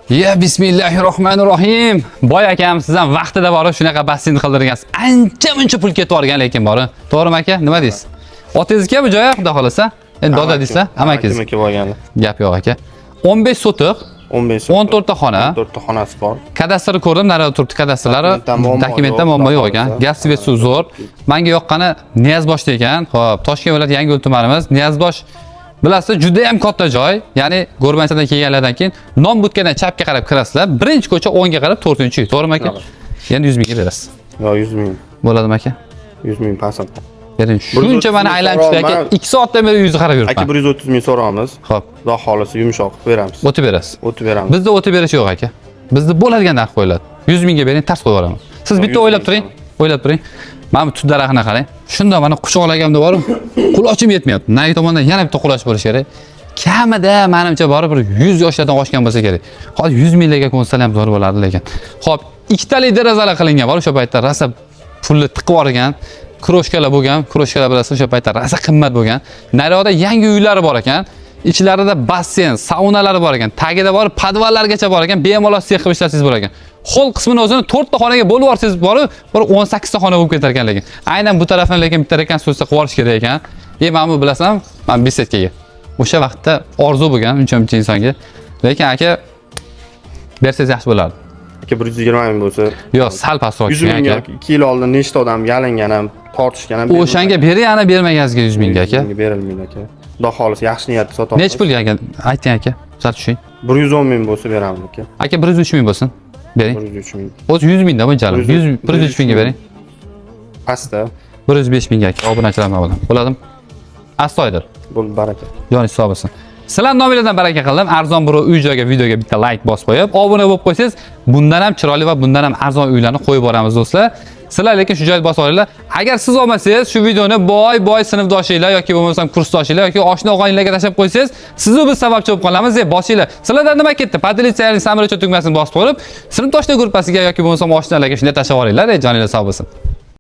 Ya bismillahirrohmanirrohim. Boy akam siz ham vaqtida borib shunaqa basseyn qildirgansiz. Ancha-muncha pul ketib olgan lekin bori. To'g'rimi aka? Nima deysiz? Otangizga bu joy xudo xolasa. Endi doda deysizlar, amakingiz. Amaki bo'lganlar. Gap yo'q aka. 15 sotiq, 15 14 ta xona. 14 ta xonasi bor. Kadastr ko'rdim, narada turibdi kadastrlari. Dokumentda muammo yo'q ekan. Gaz svet suv zo'r. Menga yoqqani Niyazboshda ekan. Xo'p, Toshkent viloyati Yangiyo'l tumanimiz. Niyazbosh bilasiz, juda ham katta joy. Ya'ni Go'rmanchadan kelganlardan keyin non butkadan chapga qarab kirasizlar. Birinchi ko'cha o'ngga qarab 4-uy. To'g'rimi aka? Endi 100 mingga berasiz. Yo 100 ming. Bo'ladimi aka? 100 ming pasant. Bering. Shuncha meni aylanib chiqdi aka. 2 soatdan beri yuzni qarab yuribman. Aka 130 ming so'ramiz. Xo'p. Xudo xolisa yumshoq beramiz. O'tib berasiz. O'tib beramiz. Bizda o'tib berish yo'q aka. Bizda bo'ladigan narx qo'yiladi. 100 mingga bering, tars qo'yib yuboraman. Siz bitta o'ylab turing. O'ylab turing. Mana bu tut daraxtini qarang. Shunda mana quchoqlagamda borib, qulochim yetmayapti. Nari tomondan yana bitta quloch bo'lishi kerak. Kamida menimcha borib bir 100 yoshlardan oshgan bo'lsa kerak. Hozir 100 minglarga qo'nsa ham zo'r bo'lardi lekin. Xo'p, ikkitali derazalar qilingan bor o'sha paytda rosa pulni tiqib yuborgan. Kroshkalar bo'lgan, kroshkalar bilasiz, o'sha paytda rosa qimmat bo'lgan. Naryoqda yangi uylari bor ekan. Ichlarida basseyn, saunalari bor ekan. Tagida bor, podvallargacha bor ekan. Bemalol sex qilib ishlasangiz bo'lar ekan. Hol qismini o'zini 4 ta xonaga bo'lib yorsangiz borib, bir 18 ta xona bo'lib ketar ekan lekin. Aynan bu tarafdan lekin bitta rekonstruksiya qilib olish kerak ekan. Men bu bilasan, men besetkaga. O'sha vaqtda orzu bo'lgan uncha-muncha insonga. Lekin aka bersangiz yaxshi bo'lardi. Aka 120 ming bo'lsa. Yo'q, sal pastroq aka. 100 ming yoki 2 yil oldin nechta odam yalingan ham, tortishgan ham. O'shanga yana bermagazga 100 mingga aka. Berilmaydi aka. Xudo xolisa yaxshi niyatda sotamiz. Nech pulga aka? Ayting aka. Sal tushing. 110 ming bo'lsa beramiz aka. Aka 103 ming bo'lsin. Bering. 103 ming. O'zi 100 mingda bunchalik. 103 mingga bering. Pastda 105 mingga aka. Obunachilar bilan. Bo'ladimi? Astoydil. bo'ldi baraka. Joningiz sog' bo'lsin. Sizlar nomingizdan baraka qildim. Arzon bir uy-joyga videoga bitta like bosib qo'yib, obuna bo'lib qo'ysangiz, bundan ham chiroyli va bundan ham arzon uylarni qo'yib boramiz do'stlar. Sizlar lekin shu joyni bosib olinglar. Agar siz olmasangiz, shu videoni boy sinfdoshinglar yoki bo'lmasam kursdoshinglar yoki oshna og'aylarga tashlab qo'ysangiz, siz biz sababchi bo'lib qolamiz deb bosinglar. Sizlardan nima ketdi? Podelitsiyaning samolyot tugmasini bosib qo'yib, sinfdoshlar gruppasiga yoki bo'lmasam oshnalarga shunday tashlab olinglar, joningiz sog' bo'lsin.